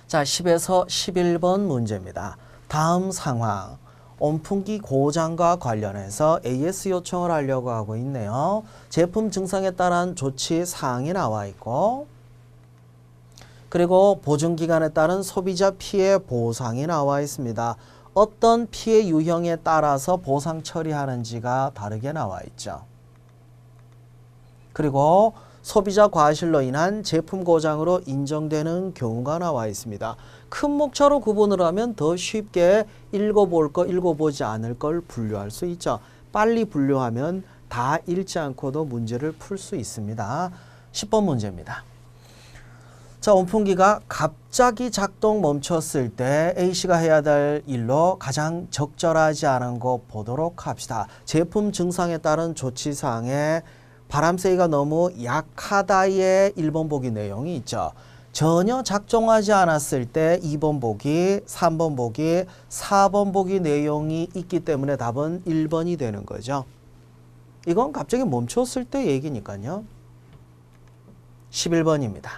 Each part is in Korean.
자, 10에서 11번 문제입니다. 다음 상황, 온풍기 고장과 관련해서 AS 요청을 하려고 하고 있네요. 제품 증상에 따른 조치 사항이 나와 있고, 그리고 보증기간에 따른 소비자 피해 보상이 나와 있습니다. 어떤 피해 유형에 따라서 보상 처리하는지가 다르게 나와 있죠. 그리고 소비자 과실로 인한 제품 고장으로 인정되는 경우가 나와 있습니다. 큰 목차로 구분을 하면 더 쉽게 읽어볼 거, 읽어보지 않을 걸 분류할 수 있죠. 빨리 분류하면 다 읽지 않고도 문제를 풀 수 있습니다. 10번 문제입니다. 자, 온풍기가 갑자기 작동 멈췄을 때 A씨가 해야 될 일로 가장 적절하지 않은 거 보도록 합시다. 제품 증상에 따른 조치사항에 바람 세기가 너무 약하다의 1번 보기 내용이 있죠. 전혀 작동하지 않았을 때 2번 보기, 3번 보기, 4번 보기 내용이 있기 때문에 답은 1번이 되는 거죠. 이건 갑자기 멈췄을 때 얘기니까요. 11번입니다.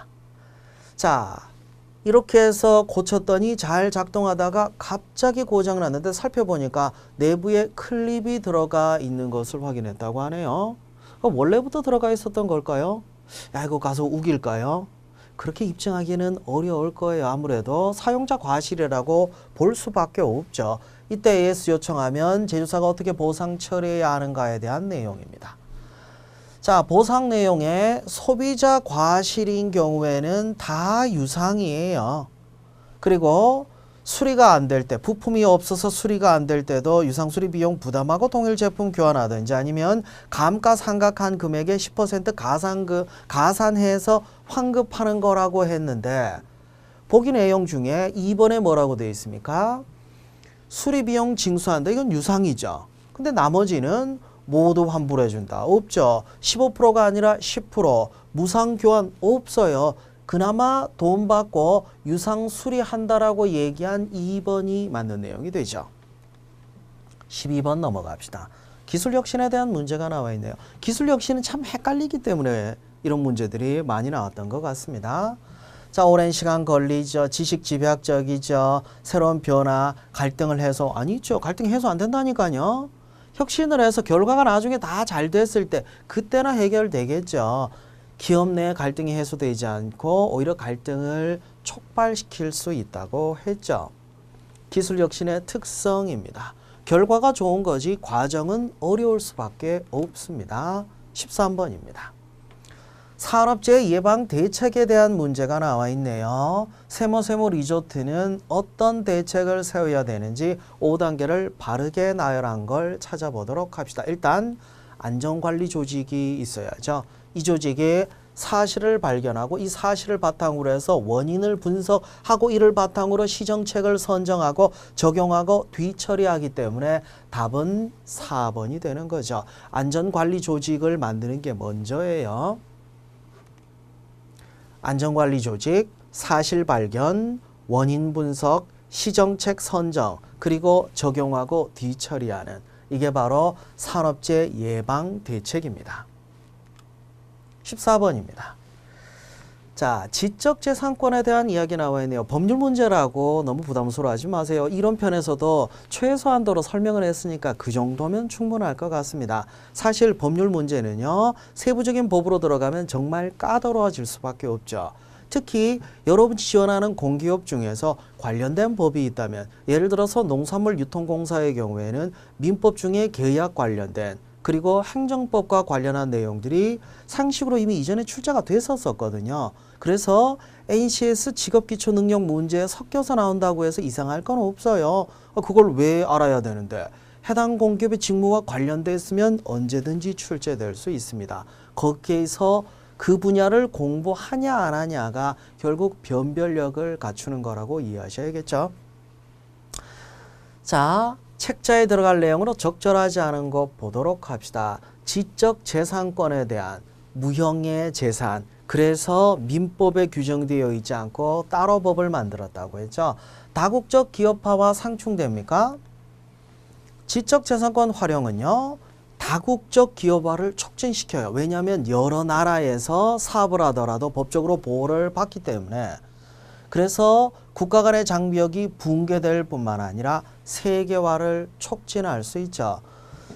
자, 이렇게 해서 고쳤더니 잘 작동하다가 갑자기 고장이 났는데 살펴보니까 내부에 클립이 들어가 있는 것을 확인했다고 하네요. 원래부터 들어가 있었던 걸까요? 야, 이거 가서 우길까요? 그렇게 입증하기는 어려울 거예요. 아무래도 사용자 과실이라고 볼 수밖에 없죠. 이때 AS 요청하면 제조사가 어떻게 보상 처리해야 하는가에 대한 내용입니다. 자, 보상 내용에 소비자 과실인 경우에는 다 유상이에요. 그리고 수리가 안 될 때, 부품이 없어서 수리가 안 될 때도 유상수리 비용 부담하고 동일 제품 교환하든지 아니면 감가상각한 금액의 10% 가산해서 환급하는 거라고 했는데 보기 내용 중에 2번에 뭐라고 되어 있습니까? 수리 비용 징수한다. 이건 유상이죠. 근데 나머지는 모두 환불해준다. 없죠. 15%가 아니라 10%. 무상 교환 없어요. 그나마 돈 받고 유상 수리한다라고 얘기한 2번이 맞는 내용이 되죠. 12번 넘어갑시다. 기술혁신에 대한 문제가 나와 있네요. 기술혁신은 참 헷갈리기 때문에 이런 문제들이 많이 나왔던 것 같습니다. 자, 오랜 시간 걸리죠. 지식 집약적이죠. 새로운 변화, 갈등을 해소. 아니죠. 갈등 해소 안 된다니까요. 혁신을 해서 결과가 나중에 다 잘 됐을 때 그때나 해결되겠죠. 기업 내 갈등이 해소되지 않고 오히려 갈등을 촉발시킬 수 있다고 했죠. 기술혁신의 특성입니다. 결과가 좋은 거지 과정은 어려울 수밖에 없습니다. 13번입니다. 산업재해 예방 대책에 대한 문제가 나와 있네요. 세모세모 리조트는 어떤 대책을 세워야 되는지 5단계를 바르게 나열한 걸 찾아보도록 합시다. 일단 안전관리 조직이 있어야죠. 이 조직이 사실을 발견하고 이 사실을 바탕으로 해서 원인을 분석하고 이를 바탕으로 시정책을 선정하고 적용하고 뒤처리하기 때문에 답은 4번이 되는 거죠. 안전관리 조직을 만드는 게 먼저예요. 안전관리 조직, 사실 발견, 원인 분석, 시정책 선정, 그리고 적용하고 뒤처리하는 이게 바로 산업재해 예방 대책입니다. 14번입니다. 자, 지적재산권에 대한 이야기 나와 있네요. 법률 문제라고 너무 부담스러워하지 마세요. 이런 편에서도 최소한도로 설명을 했으니까 그 정도면 충분할 것 같습니다. 사실 법률 문제는요, 세부적인 법으로 들어가면 정말 까다로워질 수밖에 없죠. 특히 여러분이 지원하는 공기업 중에서 관련된 법이 있다면 예를 들어서 농산물 유통공사의 경우에는 민법 중에 계약 관련된 그리고 행정법과 관련한 내용들이 상식으로 이미 이전에 출제가 됐었거든요. 그래서 NCS 직업기초능력 문제에 섞여서 나온다고 해서 이상할 건 없어요. 그걸 왜 알아야 되는데? 해당 공기업의 직무와 관련됐으면 언제든지 출제될 수 있습니다. 거기에서 그 분야를 공부하냐 안 하냐가 결국 변별력을 갖추는 거라고 이해하셔야겠죠. 자, 책자에 들어갈 내용으로 적절하지 않은 것 보도록 합시다. 지적재산권에 대한 무형의 재산, 그래서 민법에 규정되어 있지 않고 따로 법을 만들었다고 했죠. 다국적 기업화와 상충됩니까? 지적재산권 활용은요, 다국적 기업화를 촉진시켜요. 왜냐하면 여러 나라에서 사업을 하더라도 법적으로 보호를 받기 때문에. 그래서 국가 간의 장벽이 붕괴될 뿐만 아니라 세계화를 촉진할 수 있죠.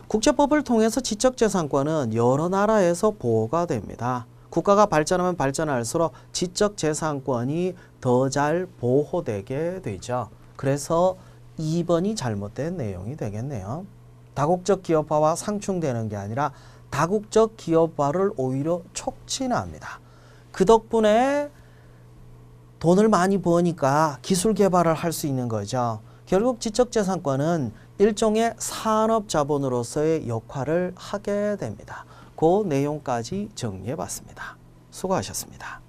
국제법을 통해서 지적재산권은 여러 나라에서 보호가 됩니다. 국가가 발전하면 발전할수록 지적재산권이 더 잘 보호되게 되죠. 그래서 2번이 잘못된 내용이 되겠네요. 다국적 기업화와 상충되는 게 아니라 다국적 기업화를 오히려 촉진합니다. 그 덕분에 돈을 많이 버니까 기술 개발을 할 수 있는 거죠. 결국 지적재산권은 일종의 산업자본으로서의 역할을 하게 됩니다. 그 내용까지 정리해 봤습니다. 수고하셨습니다.